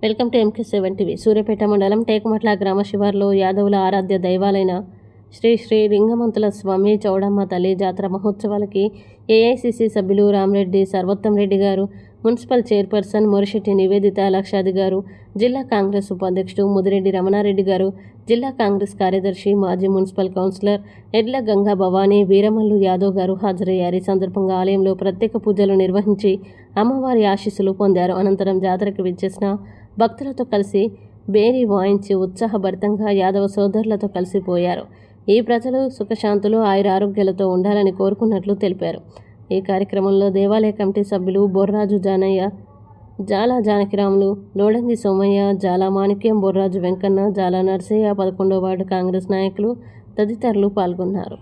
Welcome to MK7 TV. Suryapet మండలం టేకుమట్ల గ్రామ శివార్లో యాదవుల ఆరాధ్య దైవాలైన శ్రీ శ్రీ లింగమంతుల స్వామి చౌడమ్మ తల్లి జాతర మహోత్సవాలకి ఏఐసిసి సభ్యులు రామరెడ్డి సర్వోత్తం రెడ్డి గారు, మున్సిపల్ చైర్పర్సన్ మొరిశెట్టి నివేదిత లక్షాది గారు, జిల్లా కాంగ్రెస్ ఉపాధ్యక్షుడు ముదిరెడ్డి రమణారెడ్డి గారు, జిల్లా కాంగ్రెస్ కార్యదర్శి మాజీ మున్సిపల్ కౌన్సిలర్ ఎడ్ల గంగా భవానీ వీరమల్లు యాదవ్ గారు హాజరయ్యారు. ఈ సందర్భంగా ఆలయంలో ప్రత్యేక పూజలు నిర్వహించి అమ్మవారి ఆశీస్సులు పొందారు. అనంతరం జాతరకు విచ్చేసిన భక్తులతో కలిసి బేరీ వాయించి ఉత్సాహభరితంగా యాదవ సోదరులతో కలిసిపోయారు. ఈ ప్రజలు సుఖశాంతులు ఆయురారోగ్యాలతో ఉండాలని కోరుకున్నట్లు తెలిపారు. ఈ కార్యక్రమంలో దేవాలయ కమిటీ సభ్యులు బొర్రాజు జానయ్య, జాలా జానకిరాములు, లోడంగి సోమయ్య, జాలా మాణిక్యం, బొర్రాజు వెంకన్న, జాలా నర్సయ్య, 11వ వార్డు కాంగ్రెస్ నాయకులు తదితరులు పాల్గొన్నారు.